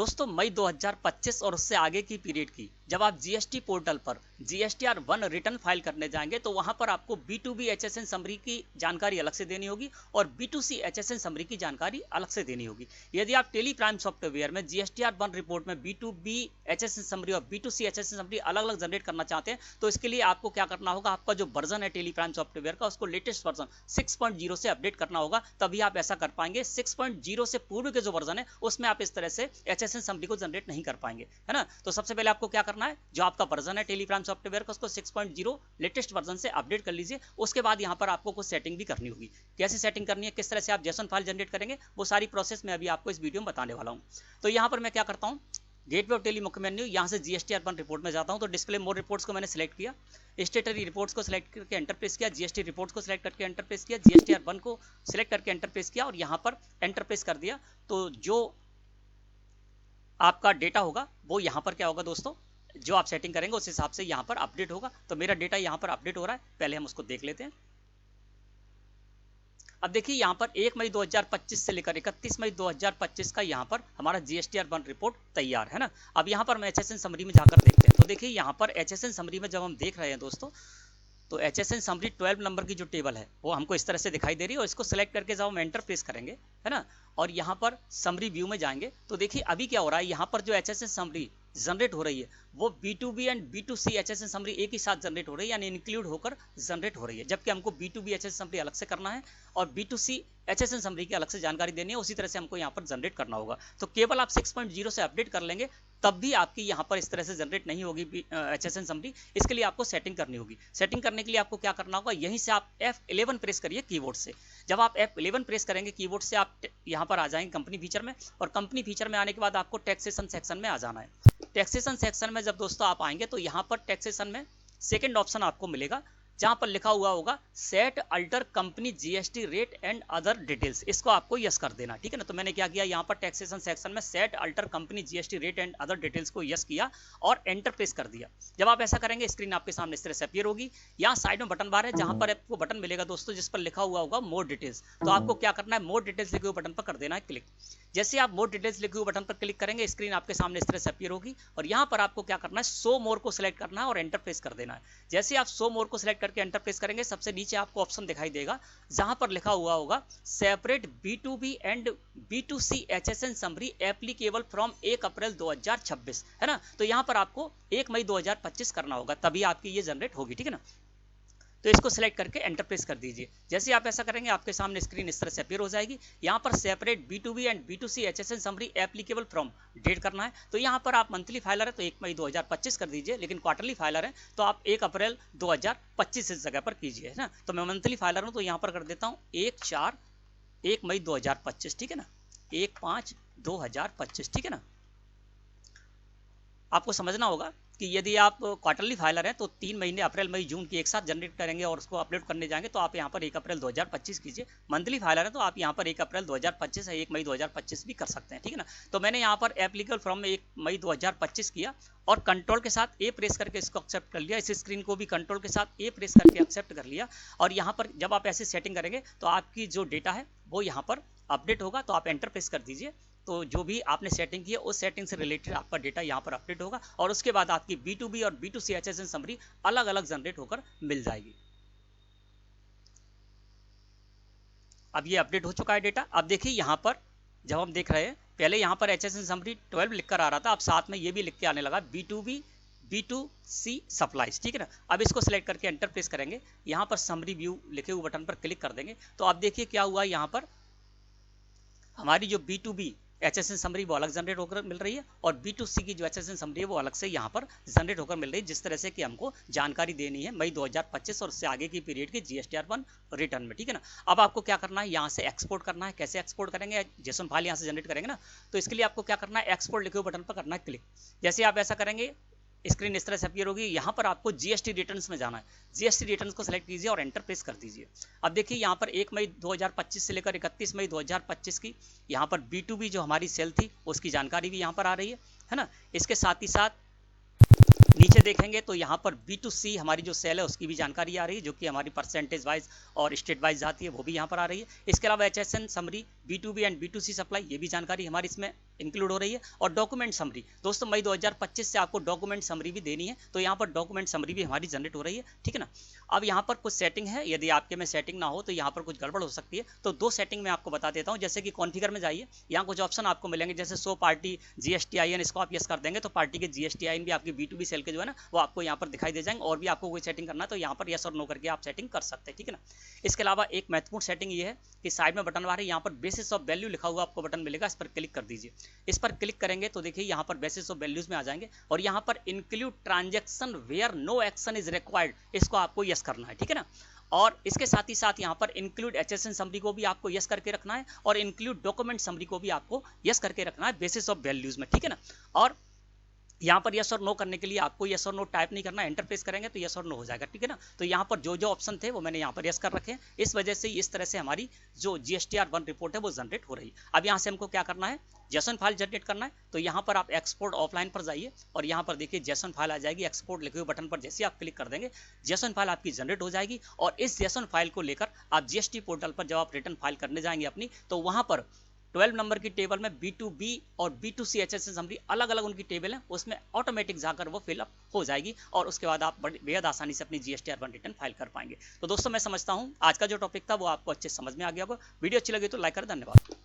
दोस्तों मई 2025 और उससे आगे की पीरियड की जब आप जीएसटी पोर्टल पर जीएसटीआर 1 रिटर्न फाइल करने जाएंगे तो वहां पर आपको B2B HSN समरी की जानकारी अलग से देनी होगी और B2C HSN समरी की जानकारी अलग से देनी होगी। यदि आप टेली प्राइम सॉफ्टवेयर में जीएसटीआर 1 रिपोर्ट में B2B HSN समरी और B2C HSN समरी अलग अलग जनरेट करना चाहते हैं तो इसके लिए आपको क्या करना होगा, आपका जो वर्जन है टेली प्राइम सॉफ्टवेयर का उसको लेटेस्ट वर्जन 6.0 से अपडेट करना होगा, तभी आप ऐसा कर पाएंगे। 6.0 से पूर्व के जो वर्जन है उसमें आप इस तरह से HSN समरी को जनरेट नहीं कर पाएंगे, है ना। तो सबसे पहले आपको क्या करना है, जो आपका वर्जन है टेली प्राइम सॉफ्टवेयर का उसको 6.0 लेटेस्ट वर्जन से अपडेट कर लीजिए। उसके बाद यहाँ पर आपको कुछ सेटिंग भी करनी होगी। कैसे सेटिंग करनी है, किस तरह से आप जेसन फाइल जनरेट करेंगे, वो सारी प्रोसेस मैं अभी आपको इस वीडियो में बताने वाला हूँ। तो यहाँ पर मैं क्या करता हूँ, गेटवे ऑफ टेली मुख्य मेन्यू, यहाँ से जीएसटीआर 1 रिपोर्ट में जाता हूँ। तो डिस्प्ले मोर रिपोर्ट्स को मैंने सेलेक्ट किया, स्टेटरी रिपोर्ट्स को सेलेक्ट करके एंटर प्रेस किया, जीएसटी रिपोर्ट्स को सेलेक्ट करके एंटर प्रेस किया, जीएसटीआर 1 को सेलेक्ट करके एंटर प्रेस किया और यहाँ पर एंटर प्रेस कर दिया। तो जो आपका डेटा होगा वो यहाँ पर क्या होगा दोस्तों, जो आप सेटिंग करेंगे उस हिसाब से यहाँ पर अपडेट होगा। तो मेरा डेटा यहाँ पर अपडेट हो रहा है, पहले हम उसको देख लेते हैं। अब देखिए यहाँ पर 1 मई 2025 से लेकर 31 मई 2025 का यहाँ पर हमारा जीएसटीआर 1 रिपोर्ट तैयार है ना। अब यहाँ पर हम HSN समरी में जाकर देखते हैं। तो देखिए यहाँ पर HSN समरी में जब हम देख रहे हैं दोस्तों, तो HSN समरी 12 नंबर की जो टेबल है वो हमको इस तरह से दिखाई दे रही है और इसको सेलेक्ट करके जब हम एंटर प्रेस करेंगे, है ना, और यहाँ पर समरी व्यू में जाएंगे तो देखिए अभी क्या हो रहा है, यहाँ पर जो HSN समरी जनरेट हो रही है वो B2B and B2C HSN summary एक ही साथ जनरेट हो रही है, यानी इंक्लूड होकर जनरेट हो रही है। जबकि हमको B2B HSN समरी अलग से करना है और B2C HSN समरी की अलग से जानकारी देनी है, उसी तरह से हमको यहाँ पर जनरेट करना होगा। तो केवल आप 6.0 से अपडेट कर लेंगे तब भी आपकी यहाँ पर इस तरह से जनरेट नहीं होगी HSN समरी। इसके लिए आपको सेटिंग करनी होगी। सेटिंग करने के लिए आपको क्या करना होगा, यहीं से आप F11 प्रेस करिए कीबोर्ड से। जब आप F11 प्रेस करेंगे कीबोर्ड से, आप यहाँ पर आ जाएंगे कंपनी फीचर में, और कंपनी फीचर में आने के बाद आपको टैक्सेशन सेक्शन में आ जाना है। टैक्सेशन सेक्शन में जब दोस्तों आप आएंगे तो यहाँ पर टैक्सेशन में सेकंड ऑप्शन आपको मिलेगा जहां पर लिखा हुआ होगा set alter company GST rate and other details, इसको आपको यस कर देना, ठीक है ना। तो मैंने क्या किया, यहाँ पर टैक्सेशन सेक्शन में set alter company GST rate and other details को यस किया और एंटर प्रेस कर दिया। जब आप ऐसा करेंगे स्क्रीन आपके सामने इस तरह से अपीयर होगी। यहाँ साइड में बटन बार है जहां पर आपको बटन मिलेगा दोस्तों जिस पर लिखा हुआ होगा मोर डिटेल्स। तो आपको क्या करना है, मोर डिटेल्स लिखे हुए बटन पर कर देना है क्लिक। जैसे आप मोर डिटेल्स लिखे हुए बटन पर क्लिक करेंगे स्क्रीन आपके सामने इस तरह से अपीयर होगी और यहाँ पर आपको क्या करना है, शो मोर को सिलेक्ट करना है और एंटर प्रेस कर देना है। जैसे आप शो मोर को सिलेक्ट करके एंटर प्रेस करेंगे सबसे नीचे आपको ऑप्शन दिखाई देगा जहां पर लिखा हुआ होगा separate B2B and B2C HSN summary applicable from 1 अप्रैल 2026, है ना। तो यहां पर आपको 1 मई 2025 करना होगा, तभी आपकी ये जनरेट होगी, ठीक है ना। तो इसको सिलेक्ट करके एंटर प्रेस कर दीजिए। जैसे आप ऐसा करेंगे आपके सामने स्क्रीन इस तरह से अपीयर हो जाएगी। यहाँ पर separate B2B and B2C HSN summary applicable from date करना है। तो यहाँ पर आप मंथली फाइलर है तो 1 मई 2025 कर दीजिए, लेकिन क्वार्टरली फाइलर है तो आप 1 अप्रैल 2025 इस जगह पर कीजिए, है ना। तो मैं मंथली फाइलर हूँ तो यहाँ पर कर देता हूँ 1 मई 2025, ठीक है ना, 1/5/2025, ठीक है ना। आपको समझना होगा कि यदि आप क्वार्टरली फाइलर हैं तो 3 महीने अप्रैल मई जून की एक साथ जनरेट करेंगे और उसको अपलोड करने जाएंगे तो आप यहाँ पर 1 अप्रैल 2025 कीजिए। मंथली फाइलर है तो आप यहाँ पर 1 अप्रैल 2025 या 1 मई 2025 भी कर सकते हैं, ठीक है ना। तो मैंने यहाँ पर एप्लीकेबल फ्रॉम में 1 मई 2025 किया और कंट्रोल के साथ ए प्रेस करके इसको एक्सेप्ट कर लिया। इस स्क्रीन को भी कंट्रोल के साथ ए प्रेस करके एक्सेप्ट कर लिया। और यहाँ पर जब आप ऐसे सेटिंग करेंगे तो आपकी जो डेटा है वो यहाँ पर अपडेट होगा। तो आप एंटर प्रेस कर दीजिए, तो जो भी आपने सेटिंग की है उस सेटिंग से रिलेटेड आपका डेटा यहाँ पर अपडेट होगा और उसके बाद आपकी B2B और B2C HSN समरी अलग अलग जनरेट होकर मिल जाएगी। अब ये अपडेट हो चुका है डेटा। अब देखिए यहाँ पर जब हम देख रहे हैं, पहले यहाँ पर HSN समरी 12 लिखकर आ रहा था, अब साथ में ये भी लिख के आने लगा B2B B2C सप्लाईज, ठीक है ना। अब इसको सिलेक्ट करके एंटर प्रेस करेंगे, यहाँ पर समरी व्यू लिखे हुए बटन पर क्लिक कर देंगे। तो अब देखिए क्या हुआ, यहाँ पर हमारी जो B2B HSN समरी वो अलग जनरेट होकर मिल रही है और B2C की जो HSN समरी है वो अलग से यहाँ पर जनरेट होकर मिल रही है, जिस तरह से कि हमको जानकारी देनी है मई 2025 और उससे आगे की पीरियड की जीएसटीआर 1 रिटर्न में, ठीक है ना। अब आपको क्या करना है, यहाँ से एक्सपोर्ट करना है। कैसे एक्सपोर्ट करेंगे, जेसन फाइल यहाँ से जनरेट करेंगे ना, तो इसके लिए आपको क्या करना है, एक्सपोर्ट लिखे हुए बटन पर करना है क्लिक। जैसे आप ऐसा करेंगे स्क्रीन इस तरह से अपीयर होगी। यहाँ पर आपको जीएसटी रिटर्न्स में जाना है, जीएसटी रिटर्न्स को सिलेक्ट कीजिए और एंटर प्रेस कर दीजिए। अब देखिए यहाँ पर 1 मई 2025 से लेकर 31 मई 2025 की यहाँ पर B2B जो हमारी सेल थी उसकी जानकारी भी यहाँ पर आ रही है ना। इसके साथ ही साथ नीचे देखेंगे तो यहाँ पर B2C हमारी जो सेल है उसकी भी जानकारी आ रही है, जो कि हमारी परसेंटेज वाइज और स्टेट वाइज आती है, वो भी यहाँ पर आ रही है। इसके अलावा HSN summary B2B and B2C supply, ये भी जानकारी हमारी इसमें इंक्लूड हो रही है। और डॉक्यूमेंट समरी दोस्तों मई 2025 से आपको डॉक्यूमेंट समरी भी देनी है, तो यहाँ पर डॉक्यूमेंट समरी भी हमारी जनरेट हो रही है, ठीक है ना। अब यहाँ पर कुछ सेटिंग है, यदि आपके में सेटिंग ना हो तो यहाँ पर कुछ गड़बड़ हो सकती है, तो 2 सेटिंग मैं आपको बता देता हूँ। जैसे कि कॉन्फ़िगर में जाइए, यहाँ कुछ ऑप्शन आपको मिलेंगे, जैसे शो पार्टी GSTIN, इसको आप यस कर देंगे तो पार्टी के GSTIN भी आपकी B2B सेल के जो है ना वो आपको यहाँ पर दिखाई दे जाएंगे। और भी आपको कोई सेटिंग करना है तो यहाँ पर यस और नो करके आप सेटिंग कर सकते हैं, ठीक है ना। इसके अलावा एक महत्वपूर्ण सेटिंग ये है कि साइड में बटन बार है, यहाँ पर बेसिस ऑफ वैल्यू लिखा हुआ आपको बटन मिलेगा, इस पर क्लिक कर दीजिए। इस पर क्लिक करेंगे तो देखिए यहाँ पर बेसिस ऑफ वैल्यूज में आ जाएंगे और यहाँ पर include transaction where no action is required, इसको आपको यस करना है, ठीक है ना। और इसके साथ ही साथ यहाँ पर इंक्लूड HSN समरी को भी आपको यस करके रखना है और इंक्लूड डॉक्यूमेंट समरी को भी आपको यस करके रखना है बेसिस ऑफ वैल्यूज में, ठीक है ना। और यहाँ पर यस और नो करने के लिए आपको यस और नो टाइप नहीं करना, एंटर प्रेस करेंगे तो यस और नो हो जाएगा, ठीक है ना। तो यहाँ पर जो जो ऑप्शन थे वो मैंने यहाँ पर यस कर रखे हैं, इस वजह से इस तरह से हमारी जो GSTR1 रिपोर्ट है वो जनरेट हो रही है। अब यहाँ से हमको क्या करना है, जेसन फाइल जनरेट करना है, तो यहाँ पर आप एक्सपोर्ट ऑफलाइन पर जाइए और यहाँ पर देखिए जेसन फाइल आ जाएगी। एक्सपोर्ट लिखे हुए बटन पर जैसे आप क्लिक कर देंगे जेसन फाइल आपकी जनरेट हो जाएगी और इस जेसन फाइल को लेकर आप GST पोर्टल पर जब आप रिटर्न फाइल करने जाएंगे अपनी, तो वहाँ पर 12 नंबर की टेबल में B2B और B2C HSN समरी अलग अलग उनकी टेबल है, उसमें ऑटोमेटिक जाकर वो फिलअप हो जाएगी और उसके बाद आप बेहद आसानी से अपनी GSTR1 रिटर्न फाइल कर पाएंगे। तो दोस्तों मैं समझता हूँ आज का जो टॉपिक था वो आपको अच्छे समझ में आ गया होगा। वीडियो अच्छी लगी तो लाइक करें, धन्यवाद।